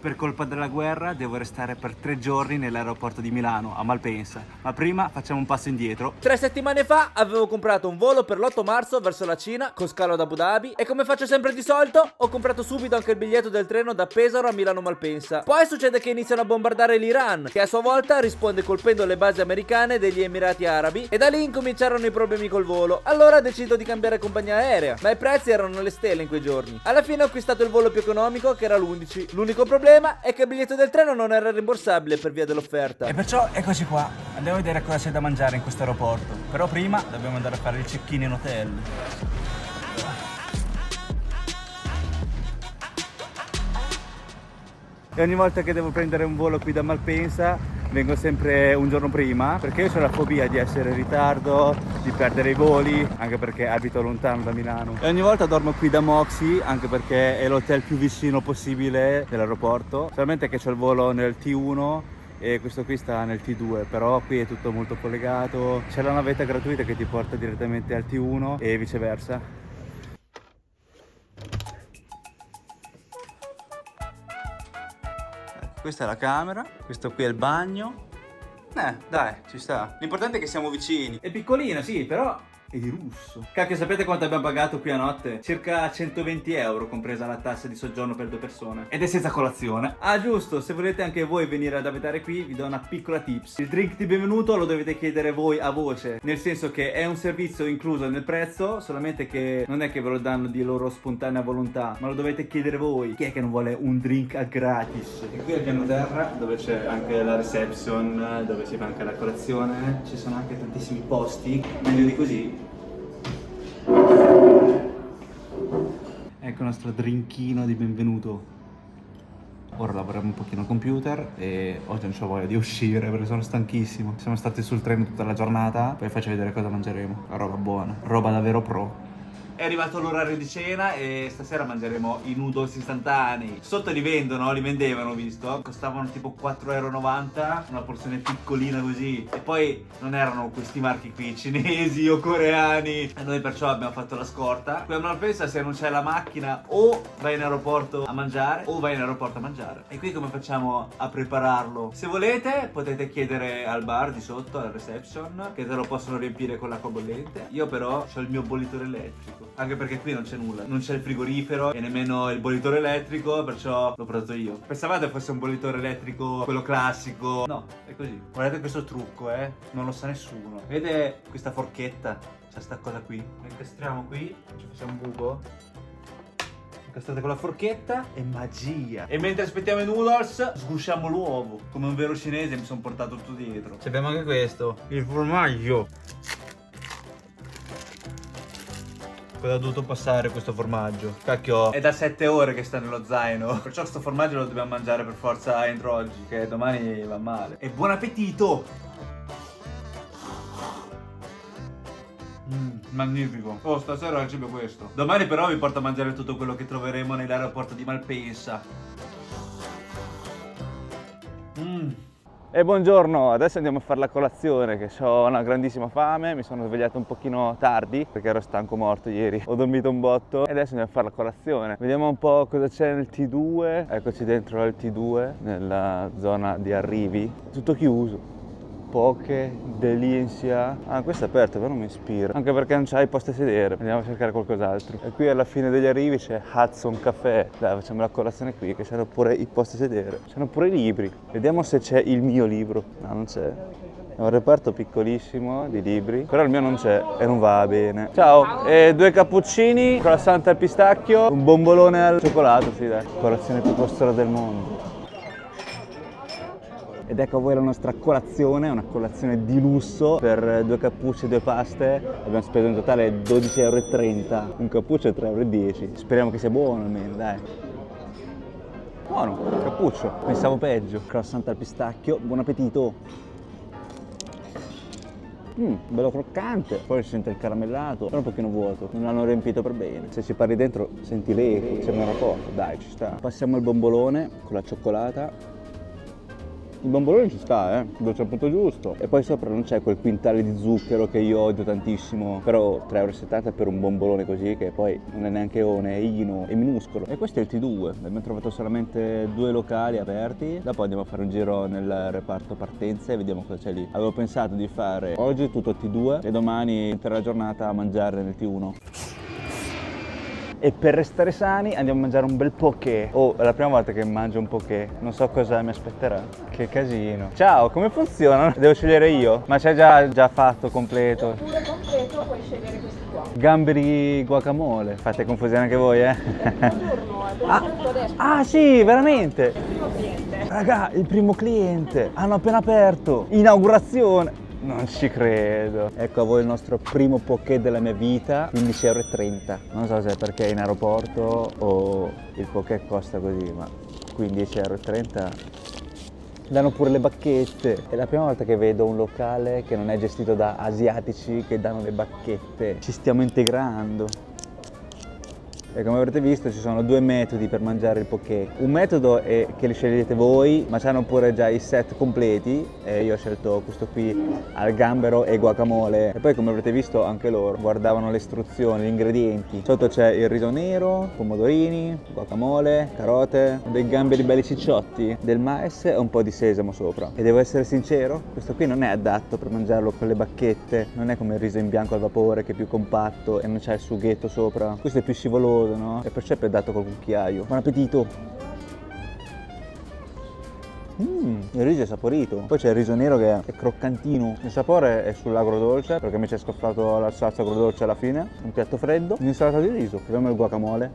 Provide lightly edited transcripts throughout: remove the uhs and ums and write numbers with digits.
Per colpa della guerra devo restare per 3 giorni nell'aeroporto di Milano, a Malpensa. Ma prima facciamo un passo indietro. 3 settimane fa avevo comprato un volo per l'8 marzo verso la Cina con scalo ad Abu Dhabi e come faccio sempre di solito ho comprato subito anche il biglietto del treno da Pesaro a Milano Malpensa. Poi succede che iniziano a bombardare l'Iran, che a sua volta risponde colpendo le basi americane degli Emirati Arabi, e da lì incominciarono i problemi col volo. Allora decido di cambiare compagnia aerea, ma i prezzi erano alle stelle in quei giorni. Alla fine ho acquistato il volo più economico, che era l'11. L'unico problema è che il biglietto del treno non era rimborsabile per via dell'offerta. E perciò eccoci qua, andiamo a vedere cosa c'è da mangiare in questo aeroporto. Però prima dobbiamo andare a fare il check-in in hotel. E ogni volta che devo prendere un volo qui da Malpensa vengo sempre un giorno prima, perché io ho la fobia di essere in ritardo, di perdere i voli, anche perché abito lontano da Milano. E ogni volta dormo qui da Moxi, anche perché è l'hotel più vicino possibile dell'aeroporto. Solamente che c'è il volo nel T1 e questo qui sta nel T2, però qui è tutto molto collegato. C'è la navetta gratuita che ti porta direttamente al T1 e viceversa. Questa è la camera, questo qui è il bagno. Dai, ci sta. L'importante è che siamo vicini. È piccolina, sì, però è di lusso. Cacchio, sapete quanto abbiamo pagato qui a notte? Circa 120 euro, compresa la tassa di soggiorno per 2 persone. Ed è senza colazione. Ah, giusto, se volete anche voi venire ad abitare qui, vi do una piccola tips. Il drink di benvenuto lo dovete chiedere voi a voce, nel senso che è un servizio incluso nel prezzo, solamente che non è che ve lo danno di loro spontanea volontà, ma lo dovete chiedere voi. Chi è che non vuole un drink a gratis? E qui al piano terra, dove c'è anche la reception, dove si fa anche la colazione, ci sono anche tantissimi posti, meglio di così. Ecco il nostro drinkino di benvenuto. Ora lavoriamo un pochino al computer e oggi non c'ho voglia di uscire perché sono stanchissimo. Siamo stati sul treno tutta la giornata, poi faccio vedere cosa mangeremo. La roba buona, roba davvero pro. È arrivato l'orario di cena e stasera mangeremo i noodles istantanei. Sotto li vendono, li vendevano, visto? Costavano tipo 4,90 €, una porzione piccolina così. E poi non erano questi marchi qui cinesi o coreani. E noi perciò abbiamo fatto la scorta. Qui a Malpensa, se non c'è la macchina, o vai in aeroporto a mangiare o vai in aeroporto a mangiare. E qui come facciamo a prepararlo? Se volete potete chiedere al bar di sotto, alla reception, che te lo possono riempire con l'acqua bollente. Io però ho il mio bollitore elettrico. Anche perché qui non c'è nulla, non c'è il frigorifero e nemmeno il bollitore elettrico, perciò l'ho portato io. Pensavate fosse un bollitore elettrico, quello classico? No, è così. Guardate questo trucco, non lo sa nessuno. Vedete questa forchetta? C'è sta cosa qui. La incastriamo qui, ci facciamo un buco. Incastrate con la forchetta e magia. E mentre aspettiamo i noodles, sgusciamo l'uovo. Come un vero cinese mi sono portato tutto dietro. Ci abbiamo anche questo, il formaggio. Cosa ha dovuto passare questo formaggio? Cacchio, è da 7 ore che sta nello zaino. Perciò questo formaggio lo dobbiamo mangiare per forza entro oggi, che domani va male. E buon appetito! Magnifico. Oh, stasera il cibo è questo. Domani però vi porto a mangiare tutto quello che troveremo nell'aeroporto di Malpensa. E buongiorno, adesso andiamo a fare la colazione, che ho una grandissima fame, mi sono svegliato un pochino tardi perché ero stanco morto ieri, ho dormito un botto e adesso andiamo a fare la colazione. Vediamo un po' cosa c'è nel T2, eccoci dentro al T2, nella zona di arrivi, tutto chiuso. Poche delizia. Ah, questo è aperto, però non mi ispira. Anche perché non c'hai posti a sedere. Andiamo a cercare qualcos'altro. E qui alla fine degli arrivi c'è Hudson Café. Dai, facciamo la colazione qui, che c'hanno pure i posti a sedere. C'hanno pure i libri. Vediamo se c'è il mio libro. No, non c'è. È un reparto piccolissimo di libri, però il mio non c'è e non va bene. Ciao, 2 cappuccini, croissant al pistacchio, un bombolone al cioccolato, sì dai. Colazione più costosa del mondo. Ed ecco a voi la nostra colazione, una colazione di lusso per 2 cappucci e 2 paste. Abbiamo speso in totale 12,30 €, un cappuccio è 3,10 €. Speriamo che sia buono almeno, dai. Buono, cappuccio, pensavo peggio. Croissant al pistacchio, buon appetito. Bello croccante, poi si sente il caramellato, però un pochino vuoto, non l'hanno riempito per bene. Se ci parli dentro senti l'eco, sembra una cosa, dai ci sta. Passiamo al bombolone con la cioccolata. Il bombolone ci sta, dolce al punto giusto. E poi sopra non c'è quel quintale di zucchero che io odio tantissimo. Però 3,70 € per un bombolone così, che poi non è neanche one, è ino, è minuscolo. E questo è il T2. Abbiamo trovato solamente 2 locali aperti. Dopo andiamo a fare un giro nel reparto partenze e vediamo cosa c'è lì. Avevo pensato di fare oggi tutto T2 e domani per la giornata a mangiare nel T1. E per restare sani andiamo a mangiare un bel poké. Oh, è la prima volta che mangio un poké. Non so cosa mi aspetterà. Che casino. Ciao, come funziona? Devo scegliere io? Ma c'è già fatto completo. Oppure completo puoi scegliere questi qua. Gamberi guacamole. Fate confusione anche voi, Buongiorno, buongiorno adesso. Ah sì, veramente. Primo cliente. Raga, il primo cliente. Hanno appena aperto. Inaugurazione. Non ci credo. Ecco a voi il nostro primo poké della mia vita, 15,30 €. Non so se è perché è in aeroporto o il poké costa così, ma 15,30 €. Danno pure le bacchette. È la prima volta che vedo un locale che non è gestito da asiatici che danno le bacchette. Ci stiamo integrando. E come avrete visto ci sono 2 metodi per mangiare il poké. Un metodo è che li scegliete voi, ma c'hanno pure già i set completi e io ho scelto questo qui al gambero e guacamole. E poi come avrete visto anche loro guardavano le istruzioni, gli ingredienti. Sotto c'è il riso nero, pomodorini, guacamole, carote, dei gamberi belli cicciotti, del mais e un po' di sesamo sopra. E devo essere sincero, questo qui non è adatto per mangiarlo con le bacchette, non è come il riso in bianco al vapore che è più compatto e non c'è il sughetto sopra. Questo è più scivoloso, no? E perciò è dato col cucchiaio. Buon appetito! Il riso è saporito. Poi c'è il riso nero che è croccantino. Il sapore è sull'agrodolce perché mi ci è scoffato la salsa agrodolce alla fine. Un piatto freddo, un'insalata di riso. Proviamo il guacamole.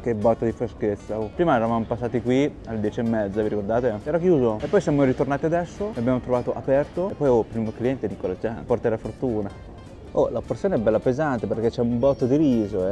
Che botta di freschezza. Prima eravamo passati qui alle 10:30, vi ricordate? Era chiuso. E poi siamo ritornati adesso, l'abbiamo trovato aperto. E poi primo cliente Nicola Gian, porta la fortuna. Oh, la porzione è bella pesante perché c'è un botto di riso,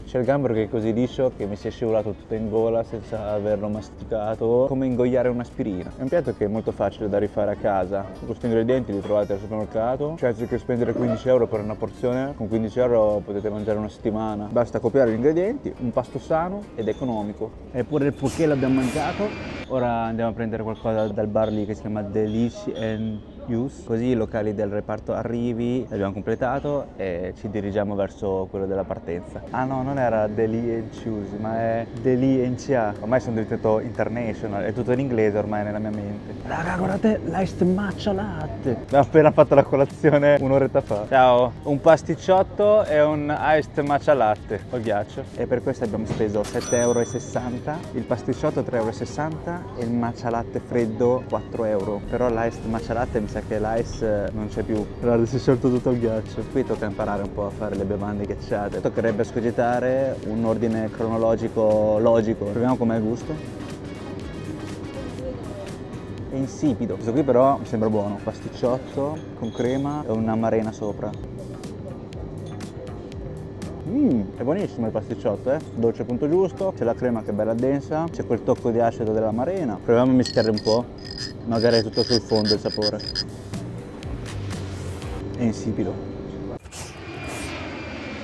C'è il gambero che è così liscio che mi si è scivolato tutto in gola senza averlo masticato, come ingoiare un'aspirina. È un piatto che è molto facile da rifare a casa. Questi ingredienti li trovate al supermercato, cioè anziché spendere 15 € per una porzione, con 15 € potete mangiare una settimana. Basta copiare gli ingredienti, un pasto sano ed economico. Eppure il poké l'abbiamo mangiato, ora andiamo a prendere qualcosa dal bar lì che si chiama Delish and Use. Così i locali del reparto arrivi, l'abbiamo completato e ci dirigiamo verso quello della partenza. Ah no, non era Deli and Choose, ma è Deli and Chia. Ormai sono diventato international, è tutto in inglese ormai nella mia mente. Raga, guardate, l'iced matcha latte. Abbiamo appena fatto la colazione un'oretta fa. Ciao, un pasticciotto e un iced matcha latte col ghiaccio. E per questo abbiamo speso 7,60 €, il pasticciotto 3,60 € e il matcha latte freddo 4 €. Però l'iced matcha latte mi sa che l'ice non c'è più. Guarda, si è sciolto tutto il ghiaccio. Qui tocca imparare un po' a fare le bevande ghiacciate. Toccherebbe escogitare un ordine cronologico logico. Proviamo com'è il gusto. È insipido. Questo qui però mi sembra buono. Pasticciotto con crema e un'amarena sopra. È buonissimo il pasticciotto, dolce al punto giusto, c'è la crema che è bella densa, c'è quel tocco di acido dell'amarena. Proviamo a mischiare un po', magari è tutto sul fondo il sapore. È insipido.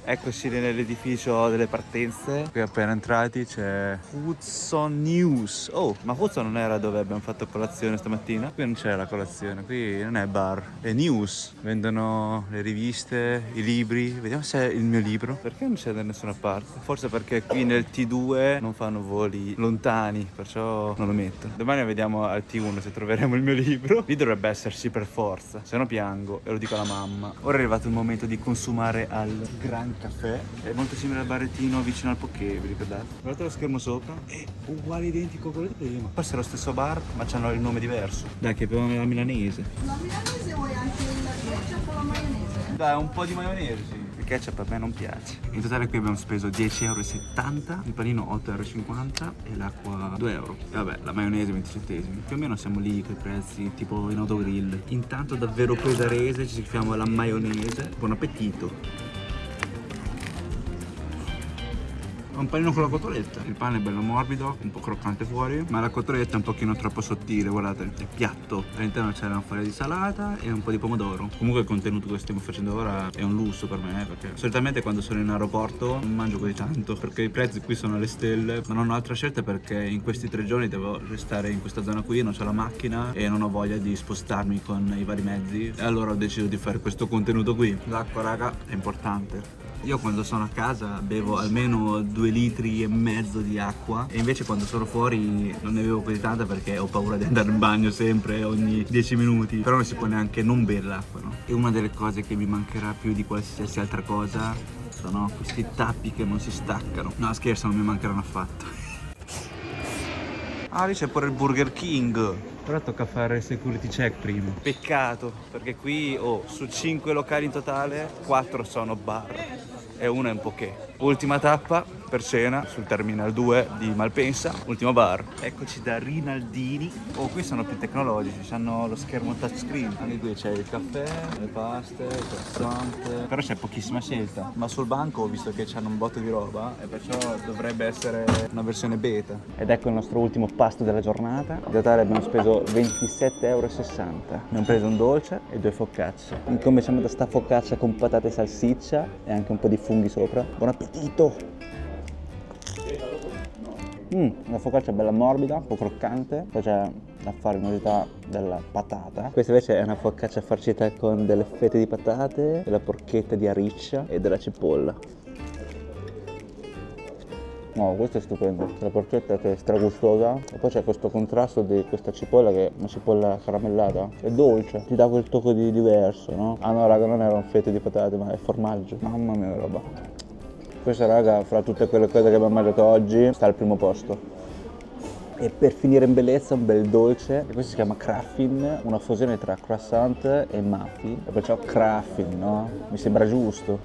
Eccoci nell'edificio delle partenze. Qui appena entrati c'è Foodson News. Oh, ma Foodson non era dove abbiamo fatto colazione stamattina? Qui non c'è la colazione, qui non è bar, è news. Vendono le riviste, i libri. Vediamo se è il mio libro. Perché non c'è da nessuna parte? Forse perché qui nel T2 non fanno voli lontani, perciò non lo metto. Domani vediamo al T1 se troveremo il mio libro. Lì dovrebbe esserci per forza, se no piango e lo dico alla mamma. Ora è arrivato il momento di consumare al Gran Caffè. È molto simile al barettino vicino al poké, vi ricordate? Guardate lo schermo sopra, è uguale identico a quello di prima. Forse è lo stesso bar, ma c'hanno il nome diverso. Dai, che beviamo la milanese. La milanese vuoi anche il ketchup o la maionese? Dai, un po' di maionese, sì. Il ketchup a me non piace. In totale qui abbiamo speso 10,70 €, il panino 8,50 € e l'acqua 2 €. E vabbè, la maionese 27 centesimi. Più o meno siamo lì con i prezzi tipo in autogrill. Intanto davvero pesarese ci schifiamo la maionese. Buon appetito. un panino con la cotoletta. Il pane è bello morbido, un po' croccante fuori, ma la cotoletta è un pochino troppo sottile, guardate, è piatto. All'interno c'è una foglia di salata e un po' di pomodoro. Comunque il contenuto che stiamo facendo ora è un lusso per me, perché solitamente quando sono in aeroporto non mangio così tanto, perché i prezzi qui sono alle stelle, ma non ho altra scelta perché in questi 3 giorni devo restare in questa zona qui, non c'ho la macchina e non ho voglia di spostarmi con i vari mezzi, e allora ho deciso di fare questo contenuto qui. L'acqua, raga, è importante. Io quando sono a casa bevo almeno 2,5 litri di acqua, e invece quando sono fuori non ne bevo così tanta perché ho paura di andare in bagno sempre ogni 10 minuti. Però non si può neanche non bere l'acqua, no? E una delle cose che mi mancherà più di qualsiasi altra cosa sono questi tappi che non si staccano. No, scherzo, non mi mancheranno affatto. Ah, lì c'è pure il Burger King. Però tocca fare il security check prima. Peccato, perché qui su 5 locali in totale, 4 sono bar e uno è un poké. Ultima tappa per cena sul Terminal 2 di Malpensa, ultimo bar. Eccoci da Rinaldini. Oh, qui sono più tecnologici, hanno lo schermo touchscreen. Anche qui c'è il caffè, le paste, il croissant. Però c'è pochissima scelta. Ma sul banco ho visto che c'hanno un botto di roba e perciò dovrebbe essere una versione beta. Ed ecco il nostro ultimo pasto della giornata. In totale abbiamo speso 27,60 euro. Abbiamo preso un dolce e 2 focacce. Incominciamo da sta focaccia con patate e salsiccia e anche un po' di funghi sopra. Buon appetito! Una focaccia bella morbida, un po' croccante, poi c'è la farinosità della patata. Questa invece è una focaccia farcita con delle fette di patate, della porchetta di ariccia e della cipolla. No, questo è stupendo, la porchetta che è stragustosa e poi c'è questo contrasto di questa cipolla che è una cipolla caramellata, è dolce, ti dà quel tocco di diverso, no? Ah no raga, non erano fette di patate ma è formaggio, mamma mia roba. Questa raga, fra tutte quelle cose che abbiamo mangiato oggi, sta al primo posto. E per finire in bellezza un bel dolce, e questo si chiama Craffin, una fusione tra croissant e muffin, e perciò Craffin, no? Mi sembra giusto.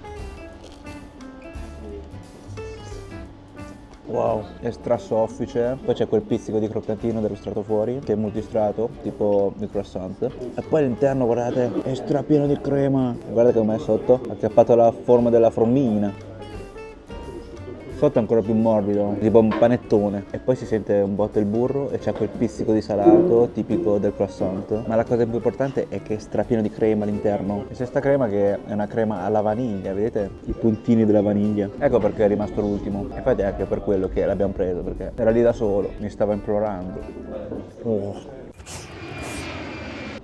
Wow, è strasoffice, poi c'è quel pizzico di croccantino dello strato fuori, che è multistrato, tipo il croissant. E poi all'interno, guardate, è strapieno di crema. Guardate com'è sotto, ha acchiappato la forma della frommina. Sotto è ancora più morbido, tipo un panettone. E poi si sente un botto il burro e c'è quel pizzico di salato tipico del croissant. Ma la cosa più importante è che è strapieno di crema all'interno. E c'è sta crema che è una crema alla vaniglia, vedete? I puntini della vaniglia. Ecco perché è rimasto l'ultimo. Infatti è anche per quello che l'abbiamo preso, perché era lì da solo, mi stava implorando.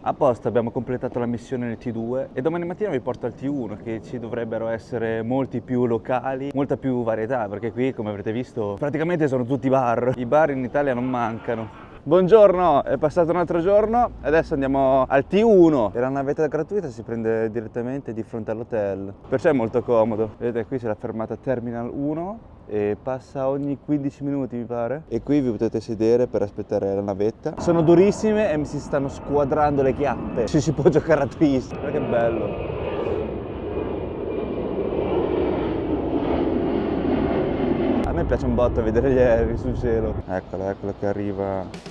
A posto, abbiamo completato la missione nel T2 e domani mattina vi porto al T1, che ci dovrebbero essere molti più locali, molta più varietà, perché qui, come avrete visto, praticamente sono tutti bar. I bar in Italia non mancano. Buongiorno, è passato un altro giorno e adesso andiamo al T1 e la navetta gratuita si prende direttamente di fronte all'hotel, perciò è molto comodo. Vedete, qui c'è la fermata Terminal 1 e passa ogni 15 minuti mi pare, e qui vi potete sedere per aspettare la navetta. Sono durissime e mi si stanno squadrando le chiappe, ci si può giocare a twist, guarda che bello. A me piace un botto vedere gli aerei sul cielo. Eccola che arriva.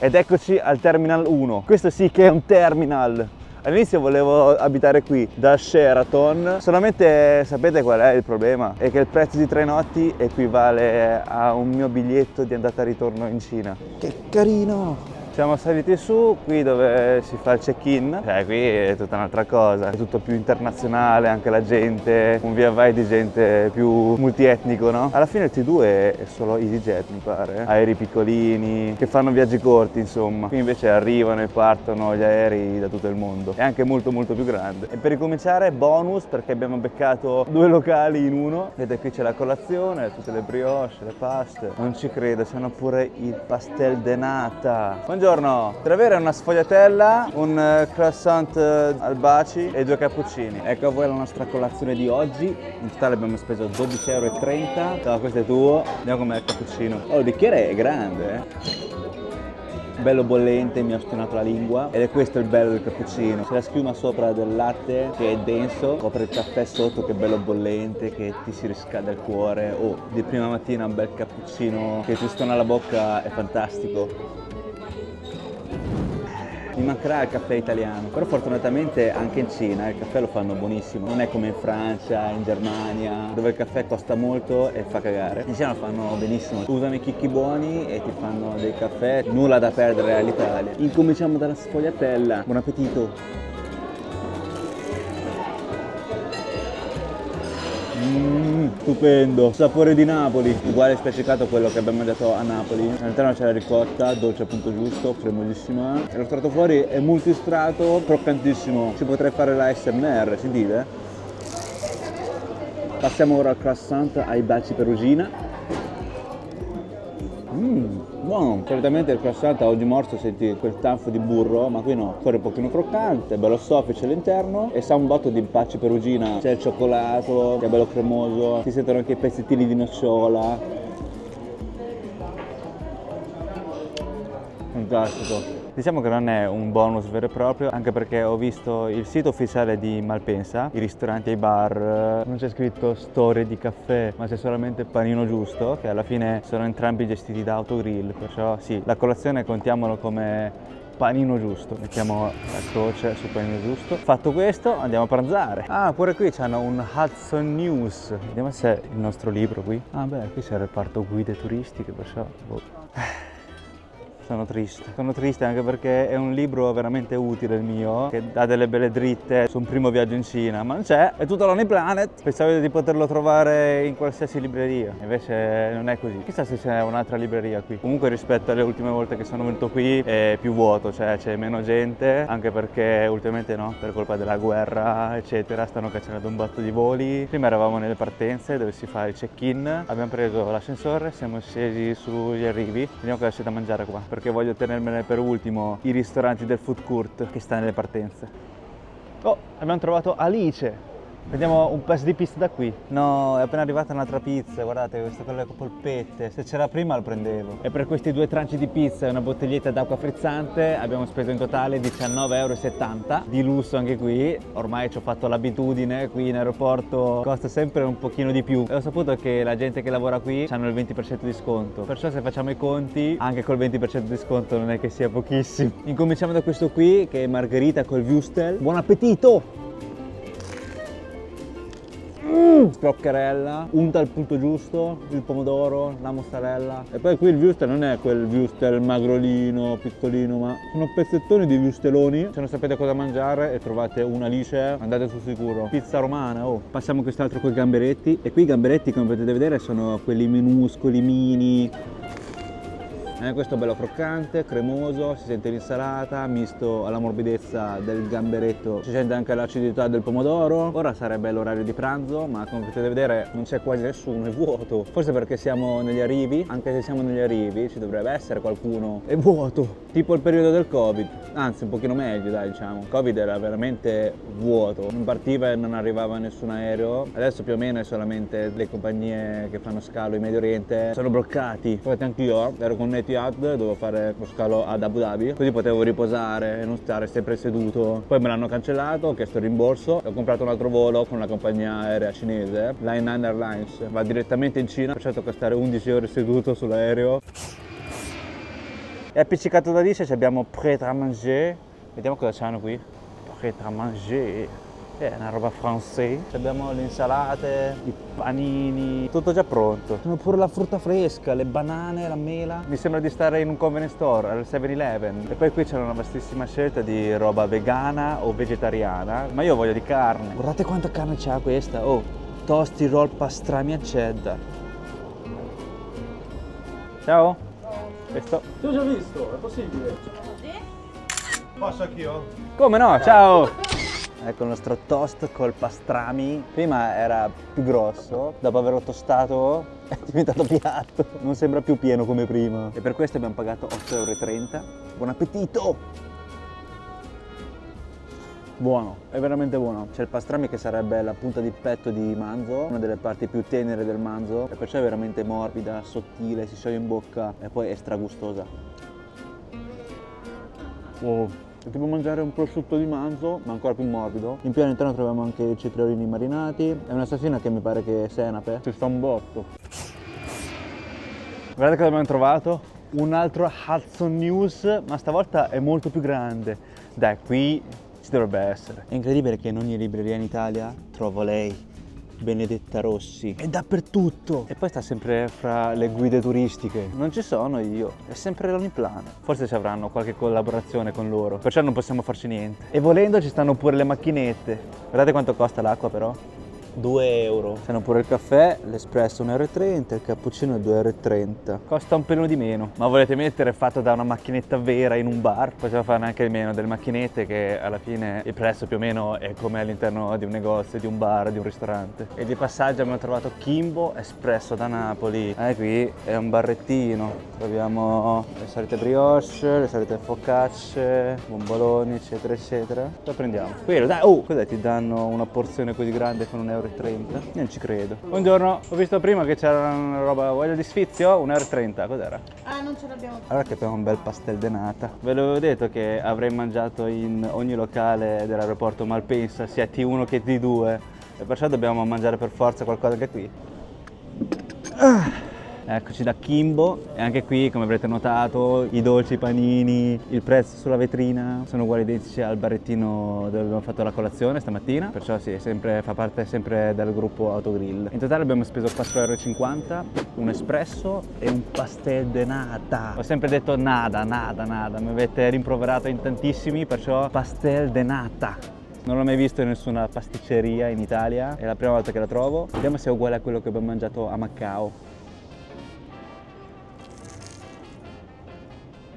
Ed eccoci al Terminal 1. Questo sì che è un terminal. All'inizio volevo abitare qui da Sheraton, solamente sapete qual è il problema? È che il prezzo di 3 notti equivale a un mio biglietto di andata e ritorno in Cina. Che carino! Siamo saliti su, qui dove si fa il check-in, qui è tutta un'altra cosa, è tutto più internazionale, anche la gente, un via vai di gente più multietnico, no? Alla fine il T2 è solo EasyJet mi pare, aerei piccolini, che fanno viaggi corti insomma. Qui invece arrivano e partono gli aerei da tutto il mondo, è anche molto più grande. E per ricominciare bonus, perché abbiamo beccato 2 locali in uno, vedete qui c'è la colazione, tutte le brioche, le paste, non ci credo, c'hanno pure il pastel de nata. Buongiorno, per avere una sfogliatella, un croissant al baci e 2 cappuccini. Ecco a voi la nostra colazione di oggi. In totale abbiamo speso 12,30 euro. Ciao, questo è tuo. Andiamo come il cappuccino. Oh, il bicchiere è grande, bello bollente, mi ha spinato la lingua. Ed è questo il bello del cappuccino. C'è la schiuma sopra del latte che è denso, copre il caffè sotto che è bello bollente, che ti si riscalda il cuore. Oh, di prima mattina un bel cappuccino che ti stona la bocca è fantastico. Mi mancherà il caffè italiano, però fortunatamente anche in Cina il caffè lo fanno buonissimo, non è come in Francia, in Germania, dove il caffè costa molto e fa cagare. In Cina lo fanno benissimo, usano i chicchi buoni e ti fanno dei caffè, nulla da perdere all'Italia. Incominciamo dalla sfogliatella, buon appetito! Stupendo, sapore di Napoli, uguale specificato a quello che abbiamo mangiato a Napoli. All'interno c'è la ricotta, dolce al punto giusto, cremosissima. E l'ho tirato fuori, è multistrato, croccantissimo. Ci potrei fare la ASMR, si dite? Passiamo ora al croissant ai baci perugina. Buono, solitamente il croissant a oggi morso senti quel tanfo di burro, ma qui no, fuori un pochino croccante, bello soffice all'interno e sa un botto di baci perugina, c'è il cioccolato che è bello cremoso, si sentono anche i pezzettini di nocciola. Fantastico. Diciamo che non è un bonus vero e proprio, anche perché ho visto il sito ufficiale di Malpensa, i ristoranti e i bar, non c'è scritto storie di caffè, ma c'è solamente panino giusto, che alla fine sono entrambi gestiti da Autogrill, perciò sì, la colazione contiamolo come panino giusto, mettiamo la croce sul panino giusto. Fatto questo andiamo a pranzare. Ah, pure qui c'hanno un Hudson News, vediamo se è il nostro libro qui. Ah beh, qui c'è il reparto guide turistiche, perciò sono triste anche perché è un libro veramente utile il mio, che dà delle belle dritte su un primo viaggio in Cina, ma non c'è, è tutto Lonely Planet, pensavo di poterlo trovare in qualsiasi libreria, invece non è così. Chissà se c'è un'altra libreria qui. Comunque rispetto alle ultime volte che sono venuto qui è più vuoto, cioè c'è meno gente, anche perché ultimamente no, per colpa della guerra eccetera, stanno cancellando un botto di voli. Prima eravamo nelle partenze dove si fa il check-in, abbiamo preso l'ascensore, siamo scesi sugli arrivi, vediamo cosa c'è da mangiare qua, perché voglio tenermene per ultimo i ristoranti del food court che sta nelle partenze. Oh, abbiamo trovato Alice. Vediamo un pezzo di pizza da qui. No, è appena arrivata un'altra pizza, guardate, questa con le polpette. Se c'era prima lo prendevo. E per questi 2 tranci di pizza e una bottiglietta d'acqua frizzante abbiamo speso in totale 19,70 €. Di lusso anche qui, ormai ci ho fatto l'abitudine, qui in aeroporto costa sempre un pochino di più. E ho saputo che la gente che lavora qui hanno il 20% di sconto. Perciò se facciamo i conti, anche col 20% di sconto non è che sia pochissimo. Incominciamo da questo qui, che è margherita col wurstel. Buon appetito! Sproccherella, unta al punto giusto, il pomodoro, la mozzarella. E poi qui il wurstel non è quel wurstel magrolino, piccolino, ma sono pezzettoni di wursteloni. Se non sapete cosa mangiare e trovate una Alice, andate sul sicuro. Pizza romana, oh. Passiamo a quest'altro con i gamberetti. E qui i gamberetti, come potete vedere, sono quelli minuscoli, mini. Questo è bello croccante, cremoso, si sente l'insalata, misto alla morbidezza del gamberetto, si sente anche l'acidità del pomodoro. Ora sarebbe l'orario di pranzo, ma come potete vedere non c'è quasi nessuno, è vuoto. Forse perché siamo negli arrivi, anche se siamo negli arrivi ci dovrebbe essere qualcuno. È vuoto, tipo il periodo del Covid, anzi un pochino meglio dai, diciamo. Il Covid era veramente vuoto, non partiva e non arrivava nessun aereo. Adesso più o meno è solamente le compagnie che fanno scalo in Medio Oriente sono bloccati. Infatti anch'io ero con Etihad, dovevo fare lo scalo ad Abu Dhabi, così potevo riposare e non stare sempre seduto. Poi me l'hanno cancellato, ho chiesto il rimborso e ho comprato un altro volo con una compagnia aerea cinese, Line 9 Airlines, va direttamente in Cina, perciò tocca stare 11 ore seduto sull'aereo. E appiccicato da lì abbiamo prêt à manger, vediamo cosa c'hanno qui. Prêt à manger, è una roba francese. Abbiamo le insalate, i panini, tutto già pronto. C'è pure la frutta fresca, le banane, la mela. Mi sembra di stare in un convenience store, al 7-Eleven. E poi qui c'è una vastissima scelta di roba vegana o vegetariana, ma io voglio di carne. Guardate quanta carne c'ha questa, oh! Tosti roll pastrami a cheddar. Ciao! Questo. Ti ho già visto, è possibile? Posso anch'io? Come no, ciao! Ecco il nostro toast col pastrami. Prima era più grosso, dopo averlo tostato è diventato piatto. Non sembra più pieno come prima. E per questo abbiamo pagato 8,30 €. Buon appetito! Buono, è veramente buono. C'è il pastrami che sarebbe la punta di petto di manzo, una delle parti più tenere del manzo, e perciò è veramente morbida, sottile, si scioglie in bocca e poi è stragustosa. Wow. È tipo mangiare un prosciutto di manzo, ma ancora più morbido. In più all'interno troviamo anche i cetriolini marinati. È una salsina che mi pare che è senape. Ci sta un botto. Guardate cosa abbiamo trovato. un altro Hudson News, ma stavolta è molto più grande. Dai, qui ci dovrebbe essere. È incredibile che in ogni libreria in Italia trovo lei, Benedetta Rossi, è dappertutto. E poi sta sempre fra le guide turistiche. Non ci sono io, è sempre l'Uniplano. Forse ci avranno qualche collaborazione con loro, perciò non possiamo farci niente. E volendo ci stanno pure le macchinette. Guardate quanto costa l'acqua però. 2 euro. C'hanno pure il caffè, l'espresso 1,30 euro, il cappuccino è 2,30 euro. Costa un pelo di meno. Ma volete mettere fatto da una macchinetta vera in un bar? Possiamo farne anche di meno, delle macchinette che alla fine il prezzo più o meno è come all'interno di un negozio, di un bar, di un ristorante. E di passaggio abbiamo trovato Kimbo Espresso da Napoli. Qui è un barrettino. Troviamo le solite brioche, le solite focacce, bomboloni, eccetera, eccetera. Lo prendiamo. Quello, dai, cos'è? Ti danno una porzione così grande con 1,30 euro? Non ci credo. Buongiorno, ho visto prima che c'era una roba, voglia di sfizio, 1,30 euro, cos'era? Ah, non ce l'abbiamo. Allora che abbiamo un bel pastel de nata. Ve l'avevo detto che avrei mangiato in ogni locale dell'aeroporto Malpensa, sia T1 che T2, e perciò dobbiamo mangiare per forza qualcosa anche qui. Eccoci da Kimbo, e anche qui, come avrete notato, i dolci, i panini, il prezzo sulla vetrina sono uguali identici al barrettino dove abbiamo fatto la colazione stamattina, perciò sì, fa parte sempre del gruppo Autogrill. In totale abbiamo speso 4,50 euro, un espresso e un pastel de nata. Ho sempre detto nada, mi avete rimproverato in tantissimi, perciò pastel de nata. Non l'ho mai visto in nessuna pasticceria in Italia, è la prima volta che la trovo. Vediamo se è uguale a quello che abbiamo mangiato a Macao.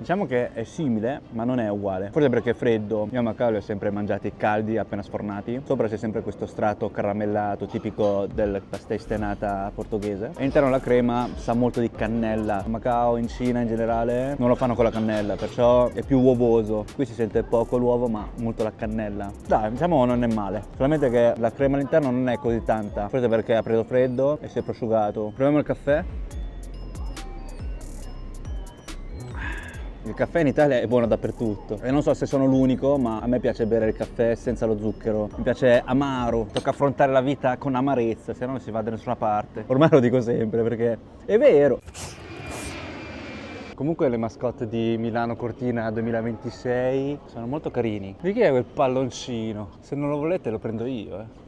Diciamo che è simile, ma non è uguale. Forse perché è freddo. Io a Macao li ho sempre mangiati caldi, appena sfornati. Sopra c'è sempre questo strato caramellato tipico del pastel de nata portoghese. E all'interno la crema sa molto di cannella. A Macao, in Cina in generale, non lo fanno con la cannella, perciò è più uovoso. Qui si sente poco l'uovo, ma molto la cannella. Dai, diciamo non è male. Solamente che la crema all'interno non è così tanta. Forse perché ha preso freddo e si è prosciugato. Proviamo il caffè. Il caffè in Italia è buono dappertutto e non so se sono l'unico, ma a me piace bere il caffè senza lo zucchero. Mi piace amaro, tocca affrontare la vita con amarezza, se no non si va da nessuna parte. Ormai lo dico sempre perché è vero. Comunque le mascotte di Milano Cortina 2026 sono molto carini. Di chi è quel palloncino? Se non lo volete lo prendo io,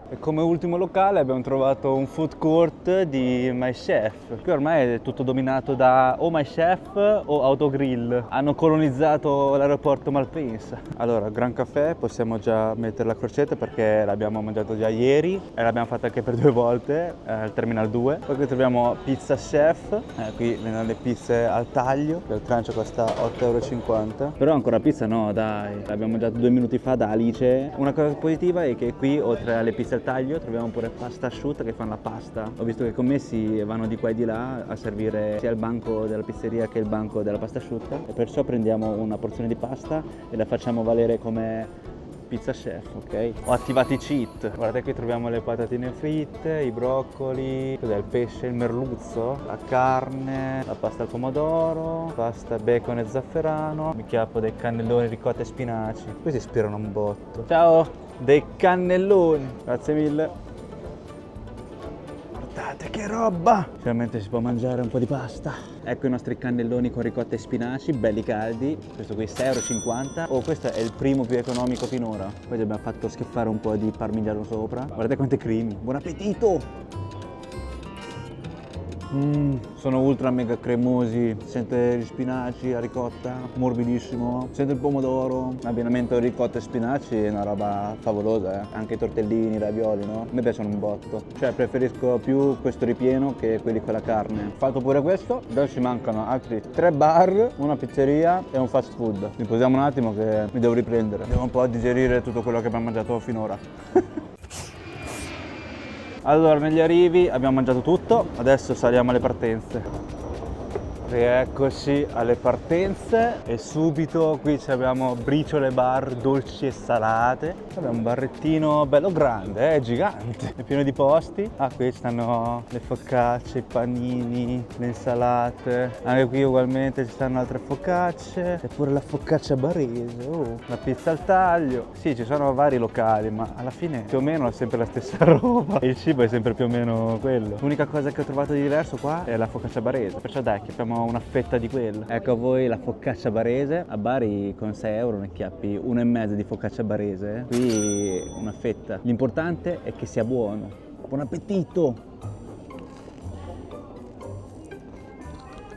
E come ultimo locale abbiamo trovato un food court di My Chef. Qui ormai è tutto dominato da o My Chef o Autogrill. Hanno colonizzato l'aeroporto Malpensa. Allora, Gran Caffè, possiamo già mettere la crocetta perché l'abbiamo mangiato già ieri e l'abbiamo fatta anche per 2 volte al Terminal 2. Poi qui troviamo Pizza Chef. Qui vengono le pizze al taglio. Il trancio costa 8,50 euro. Però ancora pizza no, dai. L'abbiamo mangiato 2 minuti fa da Alice. Una cosa positiva è che qui, oltre alle pizze al taglio, troviamo pure pasta asciutta che fanno la pasta. Ho visto che i commessi vanno di qua e di là a servire sia il banco della pizzeria che il banco della pasta asciutta, e perciò prendiamo una porzione di pasta e la facciamo valere come Pizza Chef, ok? Ho attivato i cheat. Guardate, qui troviamo le patatine fritte, i broccoli, cos'è, il pesce, il merluzzo, la carne, la pasta al pomodoro, pasta bacon e zafferano, mi chiappo dei cannelloni ricotta e spinaci. Qui si ispirano un botto. Ciao! Dei cannelloni, grazie mille. Guardate che roba! Finalmente si può mangiare un po' di pasta. Ecco i nostri cannelloni con ricotta e spinaci, belli caldi. Questo qui 6,50 €. Oh, questo è il primo più economico finora. Poi ci abbiamo fatto schiaffare un po' di parmigiano sopra. Guardate quante cremi, buon appetito! Sono ultra mega cremosi, sente gli spinaci, la ricotta, morbidissimo, sente il pomodoro, abbinamento ricotta e spinaci è una roba favolosa, anche i tortellini, i ravioli, no? A me piacciono un botto, cioè preferisco più questo ripieno che quelli con la carne. Fatto pure questo, adesso ci mancano altri 3 bar, una pizzeria e un fast food. Mi posiamo un attimo che mi devo riprendere, devo un po' digerire tutto quello che abbiamo mangiato finora. Allora, negli arrivi abbiamo mangiato tutto, adesso saliamo alle partenze. Rieccoci alle partenze e subito qui abbiamo briciole bar dolci e salate. Abbiamo un barrettino bello grande, è gigante, è pieno di posti. Ah, qui stanno le focacce, i panini, le insalate. Anche qui ugualmente ci stanno altre focacce e pure la focaccia barese, la pizza al taglio. Sì, ci sono vari locali, ma alla fine più o meno è sempre la stessa roba e il cibo è sempre più o meno quello. L'unica cosa che ho trovato di diverso qua è la focaccia barese, perciò dai, chiappiamo prendiamo una fetta di quella. Ecco a voi la focaccia barese. A Bari con 6 euro ne chiappi 1,5 di focaccia barese. Qui una fetta. L'importante è che sia buono. Buon appetito!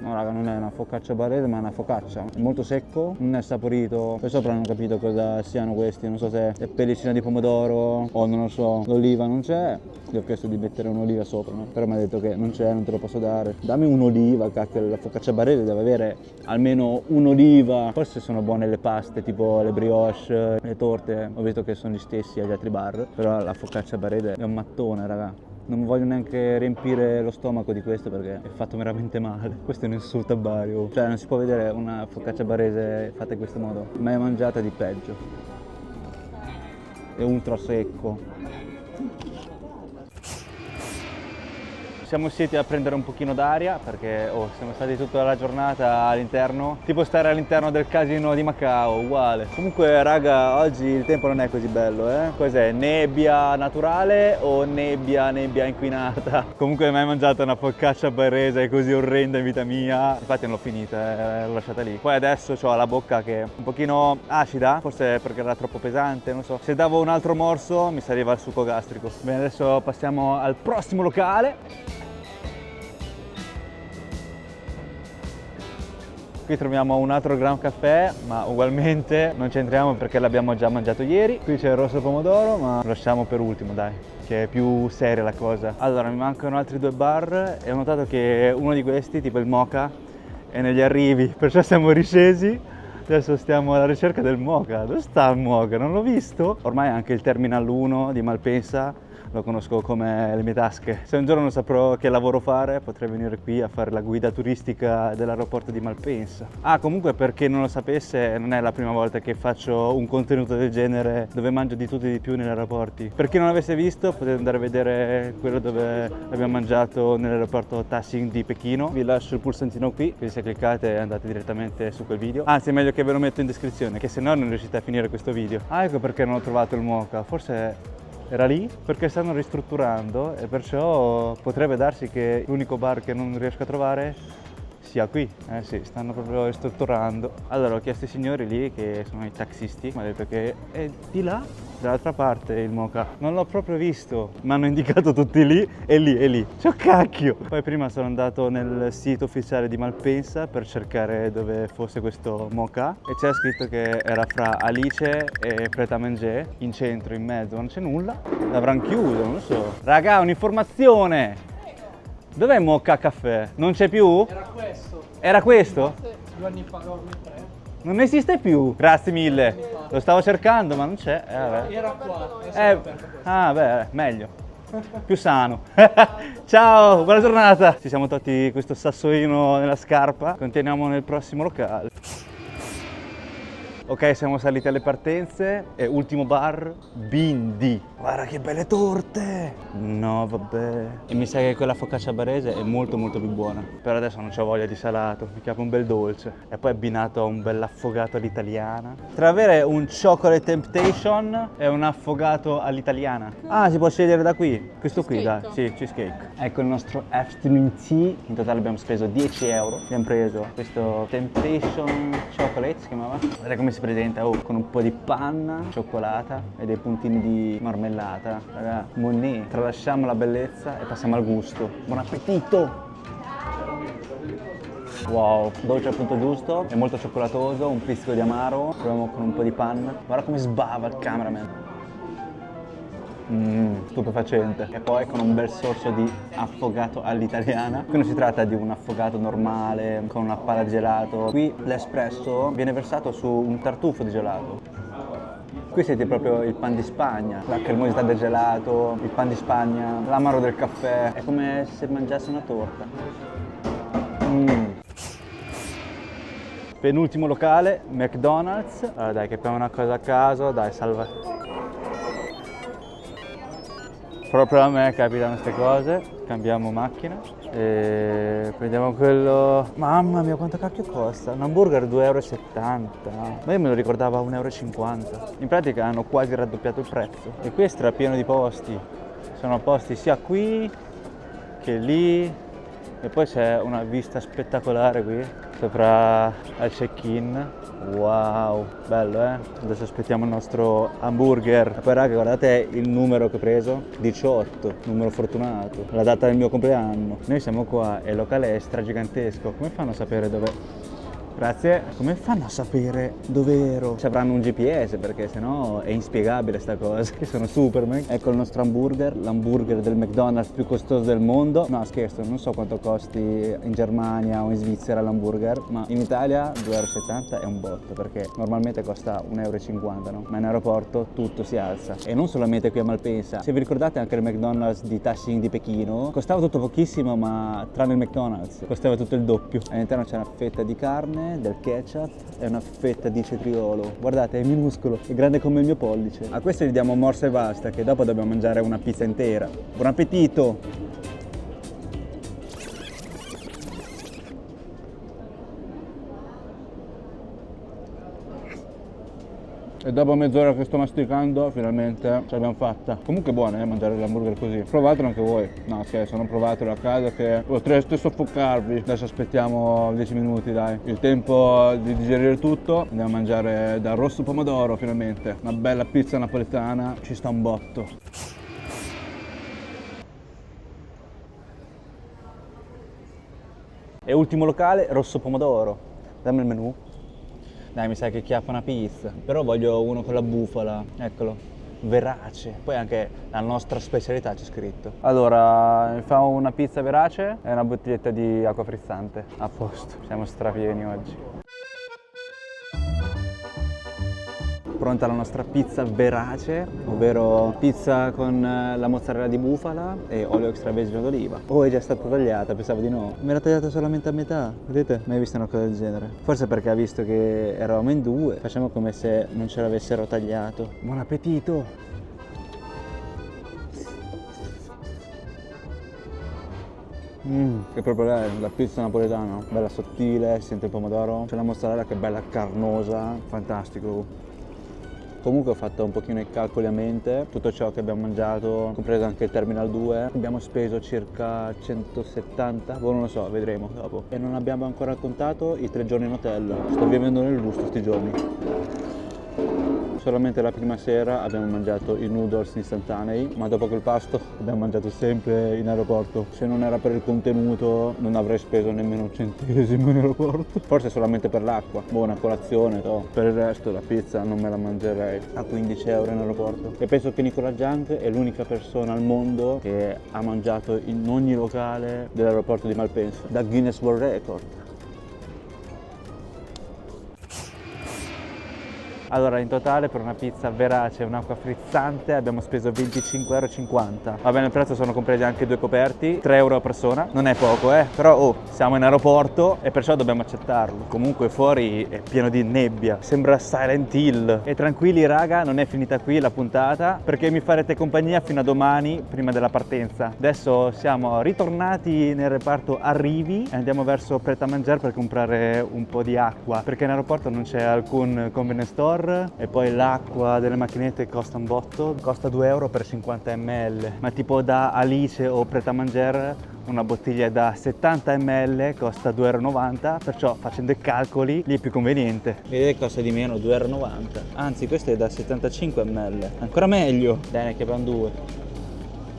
No raga, non è una focaccia barese ma è una focaccia. È molto secco, non è saporito. Poi sopra non ho capito cosa siano questi. Non so se è pellicina di pomodoro o non lo so. L'oliva non c'è. Gli ho chiesto di mettere un'oliva sopra, no? Però mi ha detto che non c'è, non te lo posso dare. Dammi un'oliva, cacchio, la focaccia barese deve avere almeno un'oliva. Forse sono buone le paste, tipo le brioche, le torte. Ho visto che sono gli stessi agli altri bar. Però la focaccia barese è un mattone, raga. Non voglio neanche riempire lo stomaco di questo perché è fatto veramente male. Questo è un insulto a Bari. Cioè non si può vedere una focaccia barese fatta in questo modo. Mai mangiata di peggio. È ultra secco. Siamo usciti a prendere un pochino d'aria perché siamo stati tutta la giornata all'interno, tipo stare all'interno del casino di Macao, uguale. Comunque raga, oggi il tempo non è così bello, Cos'è? Nebbia naturale o nebbia inquinata? Comunque mai mangiato una focaccia barese così orrenda in vita mia, infatti non l'ho finita, l'ho lasciata lì. Poi adesso ho la bocca che è un pochino acida, forse perché era troppo pesante, non so. Se davo un altro morso mi saliva il succo gastrico. Bene, adesso passiamo al prossimo locale. Qui troviamo un altro Ground Café, ma ugualmente non ci entriamo perché l'abbiamo già mangiato ieri. Qui c'è il rosso pomodoro, ma lo lasciamo per ultimo, dai, che è più seria la cosa. Allora, mi mancano altri 2 bar e ho notato che uno di questi, tipo il Mocha, è negli arrivi, perciò siamo riscesi. Adesso stiamo alla ricerca del Mocha. Dove sta il Mocha? Non l'ho visto. Ormai anche il Terminal 1 di Malpensa lo conosco come le mie tasche. Se un giorno non saprò che lavoro fare, potrei venire qui a fare la guida turistica dell'aeroporto di Malpensa. Ah, comunque, per chi non lo sapesse, non è la prima volta che faccio un contenuto del genere dove mangio di tutto e di più negli aeroporti. Per chi non l'avesse visto, potete andare a vedere quello dove abbiamo mangiato nell'aeroporto Taxing di Pechino. Vi lascio il pulsantino qui, quindi se cliccate andate direttamente su quel video. Anzi, è meglio che ve lo metto in descrizione, che se no non riuscite a finire questo video. Ah, ecco perché non ho trovato il Mocha. Forse era lì perché stanno ristrutturando e perciò potrebbe darsi che l'unico bar che non riesco a trovare sia qui. Eh sì, stanno proprio ristrutturando. Allora ho chiesto ai signori lì che sono i taxisti, mi ha detto che è di là, dall'altra parte il Mocha. Non l'ho proprio visto, mi hanno indicato tutti lì e lì e lì. Ciò cacchio! Poi prima sono andato nel sito ufficiale di Malpensa per cercare dove fosse questo Mocha e c'era scritto che era fra Alice e Pret a Manger, in centro, in mezzo, non c'è nulla. L'avranno chiuso, non lo so. Raga, un'informazione! Dov'è Mocha Caffè? Non c'è più? Era questo. Era questo? 2 anni fa, no, ormai 3. Non esiste più. Grazie mille. Lo stavo cercando ma non c'è. Vabbè. Era qua. Adesso è aperto questo. Ah beh, meglio. Più sano. Ciao, buona giornata. Ci siamo tolti questo sassolino nella scarpa. Continuiamo nel prossimo locale. Ok, siamo saliti alle partenze e ultimo bar, Bindi. Guarda che belle torte! No, vabbè. E mi sa che quella focaccia barese è molto più buona. Per adesso non c'ho voglia di salato, mi chiamo un bel dolce. E poi abbinato a un bel affogato all'italiana. Tra avere un chocolate temptation e un affogato all'italiana. Ah, si può scegliere da qui. Questo qui, dai. Sì, cheesecake. Ecco il nostro afternoon tea. In totale abbiamo speso 10 euro. Abbiamo preso questo temptation chocolate, si chiamava. Guarda come si presenta, con un po' di panna, cioccolata e dei puntini di marmellata. Raga, Monet. Tralasciamo la bellezza e passiamo al gusto. Buon appetito! Wow, dolce al punto giusto, è molto cioccolatoso, un pizzico di amaro. Proviamo con un po' di panna. Guarda come sbava il cameraman. Stupefacente. E poi con un bel sorso di affogato all'italiana. Qui non si tratta di un affogato normale con una pala di gelato. Qui l'espresso viene versato su un tartufo di gelato. Qui siete proprio il pan di Spagna, la cremosità del gelato, il pan di Spagna, l'amaro del caffè. È come se mangiassi una torta. Penultimo locale, McDonald's. Allora dai, capiamo una cosa a caso, dai, salva. Proprio a me capitano queste cose, cambiamo macchina e prendiamo quello. Mamma mia, quanto cacchio costa? Un hamburger 2,70 €. Ma io me lo ricordavo a 1,50 €. In pratica hanno quasi raddoppiato il prezzo. E qui è strapieno di posti. Sono posti sia qui che lì E poi c'è una vista spettacolare qui, sopra al check-in. Wow, bello Adesso aspettiamo il nostro hamburger. E poi raga, guardate il numero che ho preso, 18, numero fortunato, la data del mio compleanno. Noi siamo qua e il locale è stragigantesco. Come fanno a sapere dove... Grazie. Come fanno a sapere dove ero? Ci avranno un GPS perché sennò è inspiegabile sta cosa. Che sono Superman. Ecco il nostro hamburger, l'hamburger del McDonald's più costoso del mondo. No scherzo, non so quanto costi in Germania o in Svizzera l'hamburger, ma in Italia 2,70 € è un botto perché normalmente costa 1,50 €, no? Ma in aeroporto tutto si alza. E non solamente qui a Malpensa. Se vi ricordate anche il McDonald's di Taxing di Pechino, costava tutto pochissimo, ma tranne il McDonald's costava tutto il doppio. All'interno c'è una fetta di carne, del ketchup e una fetta di cetriolo. Guardate, è minuscolo, è grande come il mio pollice. A questo gli diamo morsa e basta, che dopo dobbiamo mangiare una pizza intera. Buon appetito! E dopo mezz'ora che sto masticando, finalmente ce l'abbiamo fatta. Comunque buona mangiare l'hamburger così. Provatelo anche voi. No scherzo, non provatelo a casa che potreste soffocarvi. Adesso aspettiamo 10 minuti dai. Il tempo di digerire tutto. Andiamo a mangiare dal rosso pomodoro finalmente. Una bella pizza napoletana, ci sta un botto. E ultimo locale, rosso pomodoro. Dammi il menù. Dai, mi sa che chiappa una pizza. Però voglio uno con la bufala, eccolo, verace. Poi anche la nostra specialità c'è scritto. Allora, mi fa una pizza verace e una bottiglietta di acqua frizzante. A posto, siamo strapieni oggi. Pronta la nostra pizza verace, ovvero pizza con la mozzarella di bufala e olio extravergine d'oliva. Oh, è già stata tagliata, pensavo di no. Me l'ha tagliata solamente a metà, vedete? Mai visto una cosa del genere? Forse perché ha visto che eravamo in due, facciamo come se non ce l'avessero tagliato. Buon appetito! Che proprio la pizza napoletana, bella sottile, si sente il pomodoro, c'è la mozzarella che è bella carnosa, fantastico. Comunque ho fatto un pochino i calcoli a mente, tutto ciò che abbiamo mangiato, compreso anche il Terminal 2, abbiamo speso circa 170, non lo so, vedremo dopo. E non abbiamo ancora contato i 3 giorni in hotel, sto vivendo nel lusso sti giorni. Solamente la prima sera abbiamo mangiato i noodles istantanei, ma dopo quel pasto abbiamo mangiato sempre in aeroporto. Se non era per il contenuto non avrei speso nemmeno un centesimo in aeroporto. Forse solamente per l'acqua, buona colazione, no. Per il resto la pizza non me la mangerei a 15 € in aeroporto. E penso che Nicola Junk è l'unica persona al mondo che ha mangiato in ogni locale dell'aeroporto di Malpensa, da Guinness World Record. Allora, in totale per una pizza verace e un'acqua frizzante abbiamo speso 25,50 €. Va bene, il prezzo sono compresi anche 2 coperti, 3 € a persona. Non è poco, però siamo in aeroporto e perciò dobbiamo accettarlo. Comunque fuori è pieno di nebbia, sembra Silent Hill. E tranquilli raga, non è finita qui la puntata, perché mi farete compagnia fino a domani, prima della partenza. Adesso siamo ritornati nel reparto arrivi e andiamo verso Pret a Manger per comprare un po' di acqua, perché in aeroporto non c'è alcun convenience store. E poi l'acqua delle macchinette costa un botto, costa 2 € per 50 ml, ma tipo da Alice o Pret a Manger una bottiglia da 70 ml costa 2,90 €, perciò facendo i calcoli lì è più conveniente. Vedete, costa di meno, 2,90 €. Anzi, questo è da 75 ml, ancora meglio. Dai, ne chiamano 2.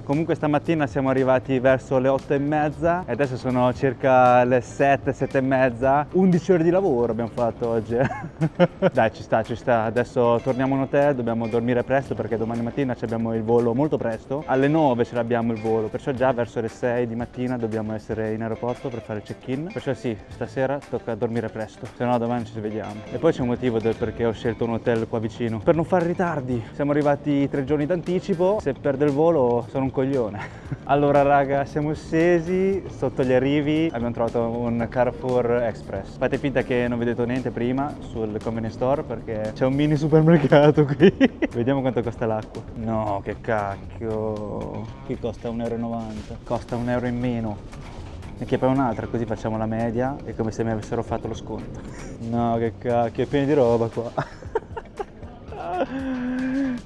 Comunque stamattina siamo arrivati verso le 8:30 e adesso sono circa le 7, 7:30. 11 ore di lavoro abbiamo fatto oggi. Dai, ci sta. Adesso torniamo in hotel, dobbiamo dormire presto perché domani mattina abbiamo il volo molto presto. Alle 9 ce l'abbiamo il volo, perciò già verso le 6 di mattina dobbiamo essere in aeroporto per fare il check-in. Perciò sì, stasera tocca dormire presto, se no domani ci vediamo. E poi c'è un motivo del perché ho scelto un hotel qua vicino, per non fare ritardi. Siamo arrivati 3 giorni d'anticipo, se perdo il volo sono un coglione. Allora raga, siamo scesi sotto gli arrivi, abbiamo trovato un Carrefour Express. Fate finta che non vedete niente prima sul convenience store perché c'è un mini supermercato qui. Vediamo quanto costa l'acqua. No, che cacchio. Qui costa 1,90 €. Costa 1 € in meno. Ne chiappa un'altra, così facciamo la media. È come se mi avessero fatto lo sconto. No, che cacchio, è pieno di roba qua.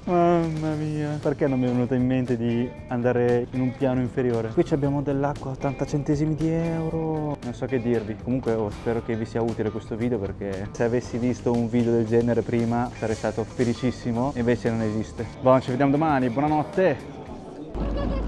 Mamma mia, perché non mi è venuto in mente di andare in un piano inferiore? Qui abbiamo dell'acqua a 80 centesimi di euro. Non so che dirvi. Comunque spero che vi sia utile questo video, perché se avessi visto un video del genere prima sarei stato felicissimo, invece non esiste. Buon, ci vediamo domani, buonanotte!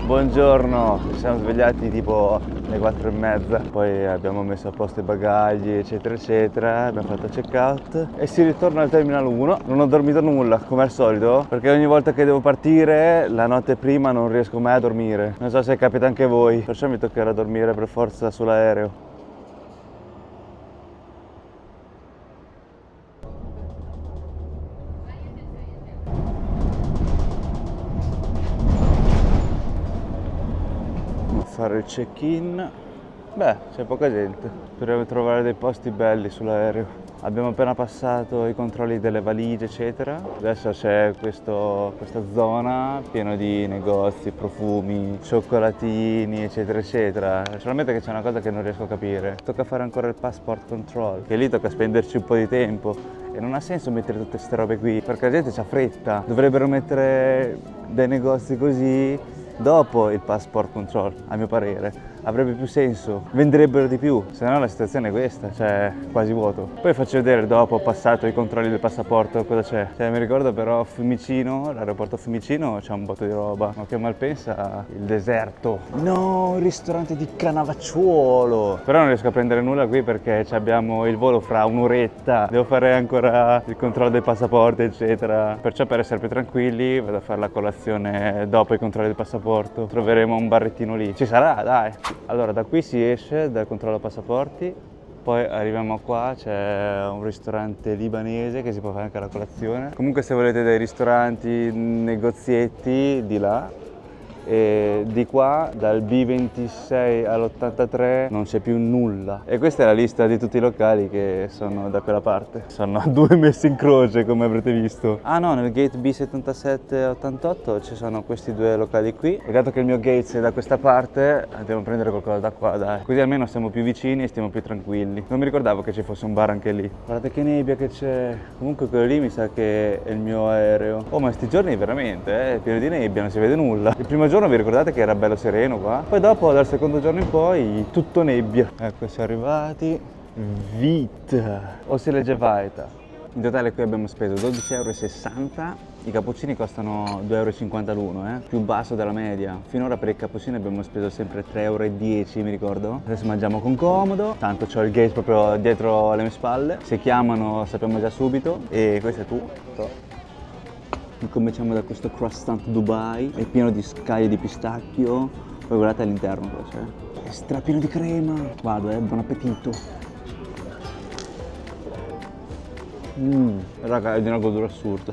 Buongiorno, ci siamo svegliati tipo alle 4:30, poi abbiamo messo a posto i bagagli eccetera eccetera, abbiamo fatto check out e si ritorna al Terminal 1. Non ho dormito nulla come al solito, perché ogni volta che devo partire la notte prima non riesco mai a dormire. Non so se capita anche a voi, perciò mi toccherà dormire per forza sull'aereo. Fare il check-in. Beh, c'è poca gente. Speriamo di trovare dei posti belli sull'aereo. Abbiamo appena passato i controlli delle valigie eccetera. Adesso c'è questa zona piena di negozi, profumi, cioccolatini eccetera eccetera. Solamente che c'è una cosa che non riesco a capire. Tocca fare ancora il passport control, che lì tocca spenderci un po' di tempo. E non ha senso mettere tutte queste robe qui, perché la gente c'ha fretta. Dovrebbero mettere dei negozi così dopo il passport control, a mio parere. Avrebbe più senso, venderebbero di più, se no la situazione è questa, cioè quasi vuoto. Poi faccio vedere dopo ho passato i controlli del passaporto cosa c'è. Cioè, mi ricordo però Fiumicino, l'aeroporto Fiumicino c'è un botto di roba, ma che Malpensa il deserto. No, il ristorante di Cannavacciuolo. Però non riesco a prendere nulla qui perché abbiamo il volo fra un'oretta, devo fare ancora il controllo del passaporto eccetera. Perciò per essere più tranquilli vado a fare la colazione dopo i controlli del passaporto. Troveremo un barrettino lì, ci sarà dai. Allora, da qui si esce dal controllo passaporti, poi arriviamo qua, c'è un ristorante libanese che si può fare anche la colazione. Comunque se volete dei ristoranti, negozietti, di là. E di qua dal B26 all'83 non c'è più nulla. E questa è la lista di tutti i locali che sono da quella parte. Sono due messi in croce come avrete visto. Ah no, nel gate B77-88 ci sono questi due locali qui. E dato che il mio gate è da questa parte andiamo a prendere qualcosa da qua, dai. Così almeno stiamo più vicini e stiamo più tranquilli. Non mi ricordavo che ci fosse un bar anche lì. Guardate che nebbia che c'è. Comunque quello lì mi sa che è il mio aereo. Oh, ma sti giorni veramente è pieno di nebbia, non si vede nulla. Il primo giorno vi ricordate che era bello sereno qua? Poi dopo dal secondo giorno in poi tutto nebbia. Ecco, siamo arrivati. Vita o si legge Vaita. In totale qui abbiamo speso 12,60 €. I cappuccini costano 2,50 € l'uno, più basso della media. Finora per i cappuccini abbiamo speso sempre 3,10 € mi ricordo. Adesso mangiamo con comodo, tanto c'ho il gate proprio dietro alle mie spalle. Se chiamano sappiamo già subito. E questo è tutto. Cominciamo da questo croissant Dubai, è pieno di scaglie di pistacchio, poi guardate all'interno cosa c'è. È strapieno di crema. Vado, buon appetito. Raga, è di una godura assurda.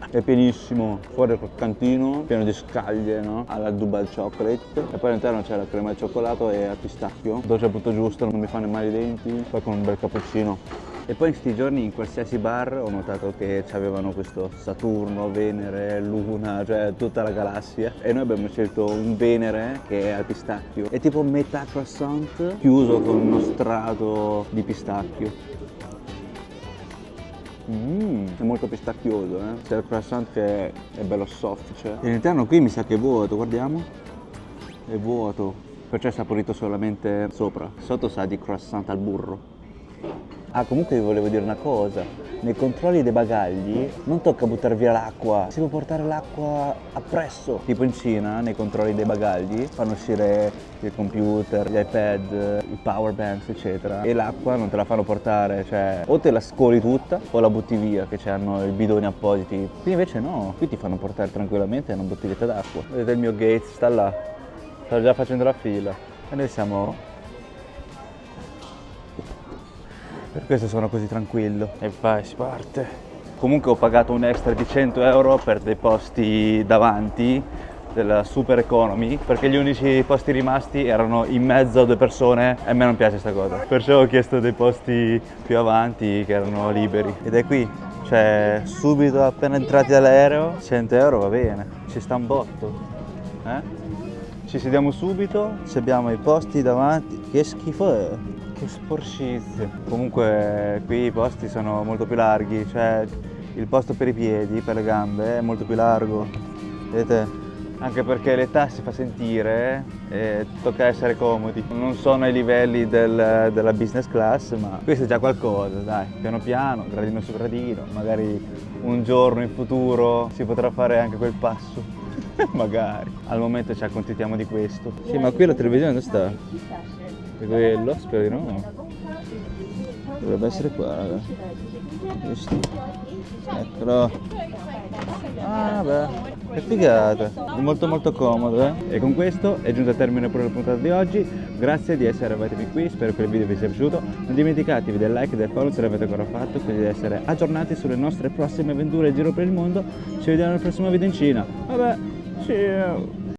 È pienissimo, fuori il croccantino, pieno di scaglie, no? Alla Dubai chocolate. E poi all'interno c'è la crema al cioccolato e al pistacchio. Dolce al punto giusto, non mi fanno male i denti. Poi con un bel cappuccino. E poi in questi giorni in qualsiasi bar ho notato che avevano questo Saturno, Venere, Luna, cioè tutta la galassia. E noi abbiamo scelto un Venere che è al pistacchio. È tipo metà croissant chiuso con uno strato di pistacchio. È molto pistacchioso, C'è il croissant che è bello soft, cioè. E all'interno qui mi sa che è vuoto, guardiamo. È vuoto, perciò è saporito solamente sopra. Sotto sa di croissant al burro. Ah, comunque vi volevo dire una cosa, nei controlli dei bagagli non tocca buttare via l'acqua, si può portare l'acqua appresso. Tipo in Cina, nei controlli dei bagagli, fanno uscire il computer, gli iPad, i power banks, eccetera, e l'acqua non te la fanno portare, cioè o te la scoli tutta o la butti via, che hanno i bidoni appositi. Qui invece no, qui ti fanno portare tranquillamente una bottiglietta d'acqua. Vedete il mio gate, sta là, sta già facendo la fila. E noi siamo... Per questo sono così tranquillo. E vai, si parte. Comunque ho pagato un extra di 100 € per dei posti davanti della super economy, perché gli unici posti rimasti erano in mezzo a due persone e a me non piace sta cosa. Perciò ho chiesto dei posti più avanti che erano liberi. Ed è qui, cioè subito appena entrati dall'aereo, 100 € va bene, ci sta un botto. Ci sediamo subito, se abbiamo i posti davanti, che schifo è. Che sporcizia. Comunque qui i posti sono molto più larghi, cioè il posto per i piedi, per le gambe, è molto più largo, vedete? Anche perché l'età si fa sentire e tocca essere comodi. Non sono ai livelli della business class, ma questo è già qualcosa, dai, piano piano, gradino su gradino, magari un giorno in futuro si potrà fare anche quel passo, magari. Al momento ci accontentiamo di questo. Sì, ma qui la televisione dove sta? È quello? Spero di no. Dovrebbe essere qua, raga. Giusto? Eccolo. Ah, beh. Che figata, è molto molto comodo, eh? E con questo è giunta a termine pure la puntata di oggi. Grazie di essere arrivati qui, spero che il video vi sia piaciuto. Non dimenticatevi del like e del follow se l'avete ancora fatto, quindi di essere aggiornati sulle nostre prossime avventure in giro per il mondo. Ci vediamo nel prossimo video in Cina. Vabbè, ciao!